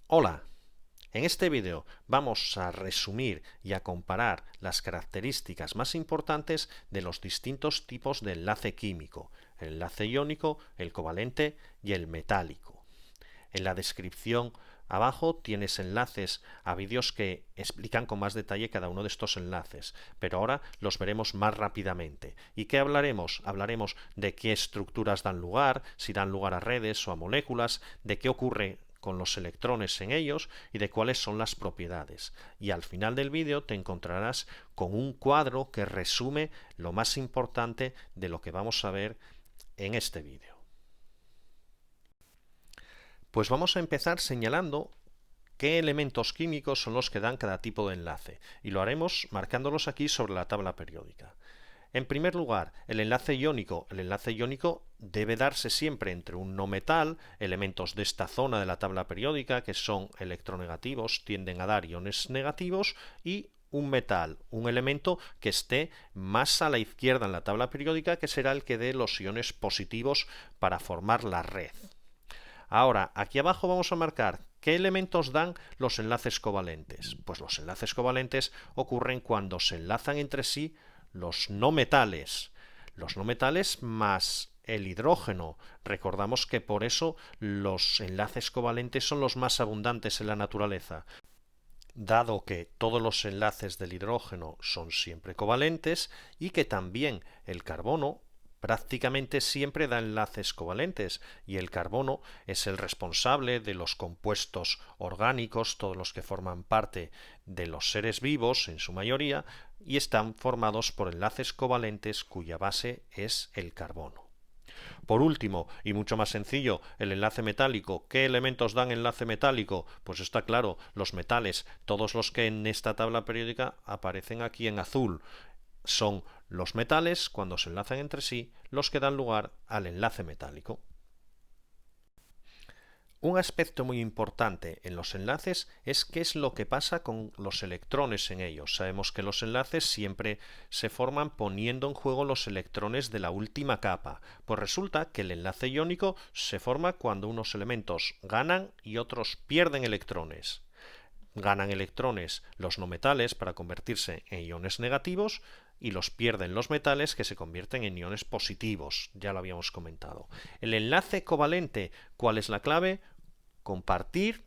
Hola, en este vídeo vamos a resumir y a comparar las características más importantes de los distintos tipos de enlace químico, el enlace iónico, el covalente y el metálico. En la descripción abajo tienes enlaces a vídeos que explican con más detalle cada uno de estos enlaces, pero ahora los veremos más rápidamente. ¿Y qué hablaremos? Hablaremos de qué estructuras dan lugar, si dan lugar a redes o a moléculas, de qué ocurre con los electrones en ellos y de cuáles son las propiedades. Y al final del vídeo te encontrarás con un cuadro que resume lo más importante de lo que vamos a ver en este vídeo. Pues vamos a empezar señalando qué elementos químicos son los que dan cada tipo de enlace, y lo haremos marcándolos aquí sobre la tabla periódica. En primer lugar, el enlace iónico. El enlace iónico debe darse siempre entre un no metal, elementos de esta zona de la tabla periódica, que son electronegativos, tienden a dar iones negativos, y un metal, un elemento que esté más a la izquierda en la tabla periódica, que será el que dé los iones positivos para formar la red. Ahora, aquí abajo vamos a marcar qué elementos dan los enlaces covalentes. Pues los enlaces covalentes ocurren cuando se enlazan entre sí los no metales. Los no metales más el hidrógeno. Recordamos que por eso los enlaces covalentes son los más abundantes en la naturaleza. Dado que todos los enlaces del hidrógeno son siempre covalentes y que también el carbono prácticamente siempre da enlaces covalentes, y el carbono es el responsable de los compuestos orgánicos, todos los que forman parte de los seres vivos en su mayoría, y están formados por enlaces covalentes cuya base es el carbono. Por último, y mucho más sencillo, el enlace metálico. ¿Qué elementos dan enlace metálico? Pues está claro, los metales, todos los que en esta tabla periódica aparecen aquí en azul. Son los metales, cuando se enlazan entre sí, los que dan lugar al enlace metálico. Un aspecto muy importante en los enlaces es qué es lo que pasa con los electrones en ellos. Sabemos que los enlaces siempre se forman poniendo en juego los electrones de la última capa. Pues resulta que el enlace iónico se forma cuando unos elementos ganan y otros pierden electrones. Ganan electrones los no metales para convertirse en iones negativos y los pierden los metales, que se convierten en iones positivos. Ya lo habíamos comentado. El enlace covalente, ¿cuál es la clave? Compartir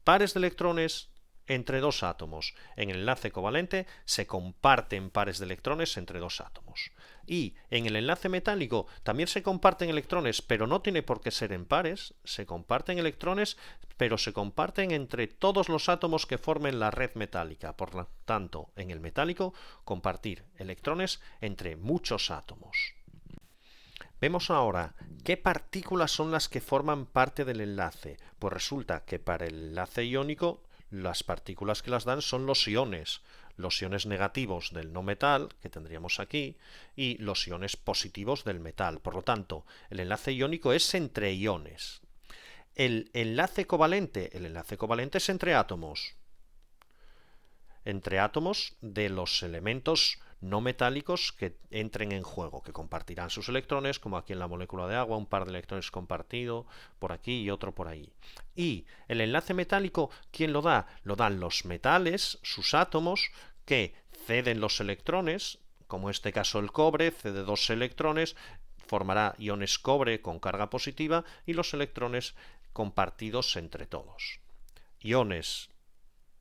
pares de electrones entre dos átomos. En el enlace covalente se comparten pares de electrones entre dos átomos. Y en el enlace metálico también se comparten electrones, pero no tiene por qué ser en pares. Se comparten electrones, pero se comparten entre todos los átomos que formen la red metálica. Por lo tanto, en el metálico, compartir electrones entre muchos átomos. Vemos ahora qué partículas son las que forman parte del enlace. Pues resulta que para el enlace iónico las partículas que las dan son los iones negativos del no metal, que tendríamos aquí, y los iones positivos del metal. Por lo tanto, el enlace iónico es entre iones. El enlace covalente es entre átomos de los elementos no metálicos que entren en juego, que compartirán sus electrones, como aquí en la molécula de agua, un par de electrones compartido por aquí y otro por ahí. Y el enlace metálico, ¿quién lo da? Lo dan los metales, sus átomos, que ceden los electrones, como en este caso el cobre, cede dos electrones, formará iones cobre con carga positiva y los electrones compartidos entre todos. Iones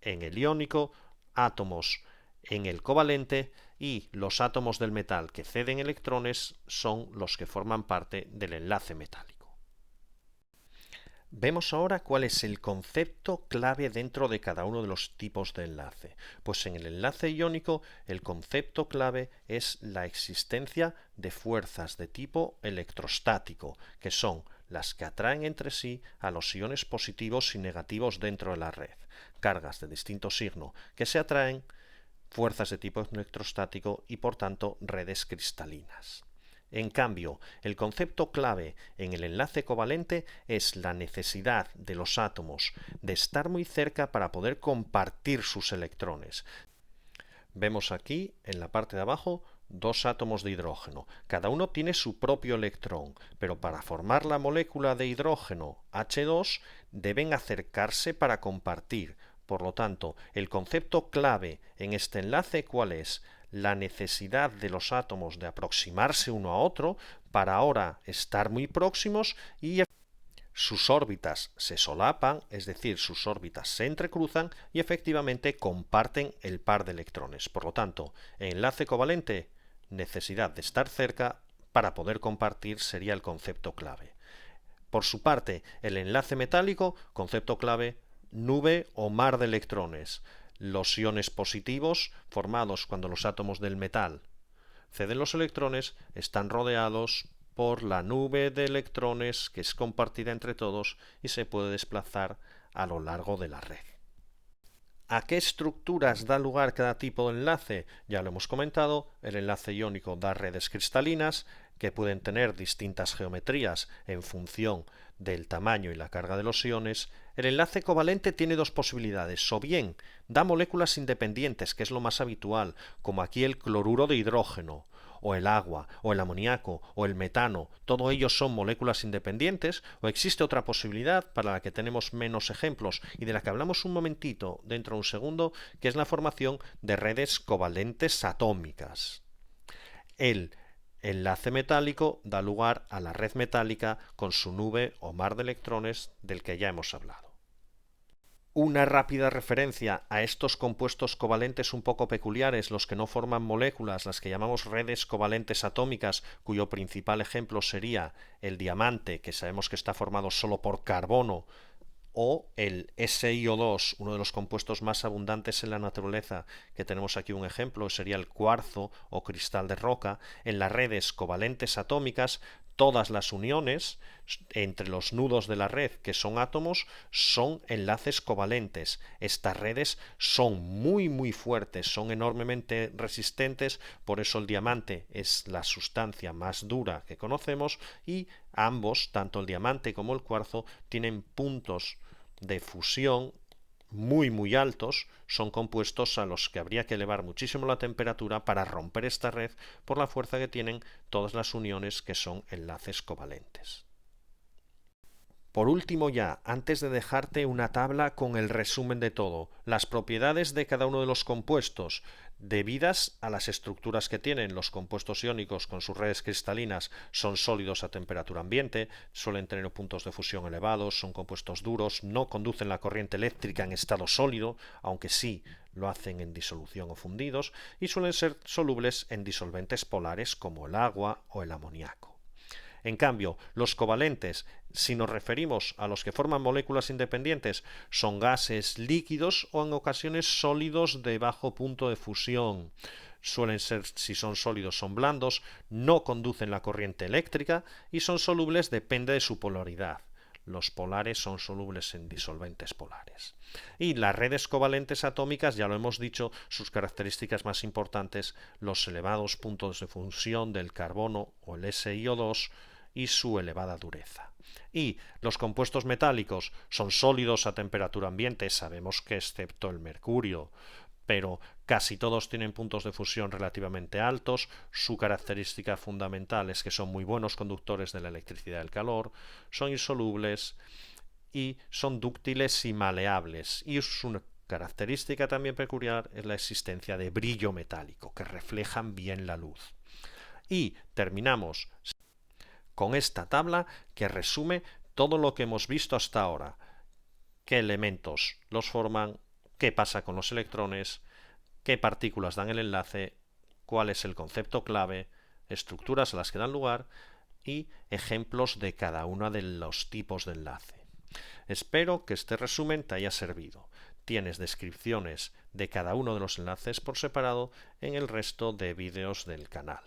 en el iónico, átomos en el covalente, y los átomos del metal que ceden electrones son los que forman parte del enlace metálico. Vemos ahora cuál es el concepto clave dentro de cada uno de los tipos de enlace. Pues en el enlace iónico el concepto clave es la existencia de fuerzas de tipo electrostático, que son las que atraen entre sí a los iones positivos y negativos dentro de la red. Cargas de distinto signo que se atraen, fuerzas de tipo electrostático y por tanto redes cristalinas. En cambio, el concepto clave en el enlace covalente es la necesidad de los átomos de estar muy cerca para poder compartir sus electrones. Vemos aquí, en la parte de abajo, dos átomos de hidrógeno. Cada uno tiene su propio electrón, pero para formar la molécula de hidrógeno H2 deben acercarse para compartir. Por lo tanto, el concepto clave en este enlace, ¿cuál es? La necesidad de los átomos de aproximarse uno a otro para ahora estar muy próximos y sus órbitas se solapan, es decir, sus órbitas se entrecruzan y efectivamente comparten el par de electrones. Por lo tanto, enlace covalente, necesidad de estar cerca para poder compartir sería el concepto clave. Por su parte, el enlace metálico, concepto clave, nube o mar de electrones. Los iones positivos, formados cuando los átomos del metal ceden los electrones, están rodeados por la nube de electrones que es compartida entre todos y se puede desplazar a lo largo de la red. ¿A qué estructuras da lugar cada tipo de enlace? Ya lo hemos comentado, el enlace iónico da redes cristalinas que pueden tener distintas geometrías en función del tamaño y la carga de los iones. El enlace covalente tiene dos posibilidades, o bien da moléculas independientes, que es lo más habitual, como aquí el cloruro de hidrógeno, o el agua, o el amoníaco, o el metano, todos ellos son moléculas independientes, o existe otra posibilidad para la que tenemos menos ejemplos y de la que hablamos un momentito dentro de un segundo, que es la formación de redes covalentes atómicas. El enlace metálico da lugar a la red metálica con su nube o mar de electrones del que ya hemos hablado. Una rápida referencia a estos compuestos covalentes un poco peculiares, los que no forman moléculas, las que llamamos redes covalentes atómicas, cuyo principal ejemplo sería el diamante, que sabemos que está formado solo por carbono, o el SiO2, uno de los compuestos más abundantes en la naturaleza, que tenemos aquí un ejemplo, sería el cuarzo o cristal de roca. En las redes covalentes atómicas, todas las uniones entre los nudos de la red, que son átomos, son enlaces covalentes. Estas redes son muy fuertes, son enormemente resistentes, por eso el diamante es la sustancia más dura que conocemos y ambos, tanto el diamante como el cuarzo, tienen puntos de fusión muy altos, son compuestos a los que habría que elevar muchísimo la temperatura para romper esta red por la fuerza que tienen todas las uniones que son enlaces covalentes. Por último ya, antes de dejarte una tabla con el resumen de todo, las propiedades de cada uno de los compuestos, debidas a las estructuras que tienen. Los compuestos iónicos con sus redes cristalinas son sólidos a temperatura ambiente, suelen tener puntos de fusión elevados, son compuestos duros, no conducen la corriente eléctrica en estado sólido, aunque sí lo hacen en disolución o fundidos, y suelen ser solubles en disolventes polares como el agua o el amoníaco. En cambio, los covalentes, si nos referimos a los que forman moléculas independientes, son gases líquidos o en ocasiones sólidos de bajo punto de fusión. Suelen ser, si son sólidos, son blandos, no conducen la corriente eléctrica y son solubles, depende de su polaridad. Los polares son solubles en disolventes polares. Y las redes covalentes atómicas, ya lo hemos dicho, sus características más importantes, los elevados puntos de fusión del carbono o el SiO2 y su elevada dureza. Y los compuestos metálicos son sólidos a temperatura ambiente, sabemos que excepto el mercurio, pero casi todos tienen puntos de fusión relativamente altos. Su característica fundamental es que son muy buenos conductores de la electricidad y el calor, son insolubles y son dúctiles y maleables. Y su característica también peculiar es la existencia de brillo metálico, que reflejan bien la luz. Y terminamos con esta tabla que resume todo lo que hemos visto hasta ahora. ¿Qué elementos los forman? ¿Qué pasa con los electrones? ¿Qué partículas dan el enlace? ¿Cuál es el concepto clave? Estructuras a las que dan lugar y ejemplos de cada uno de los tipos de enlace. Espero que este resumen te haya servido. Tienes descripciones de cada uno de los enlaces por separado en el resto de vídeos del canal.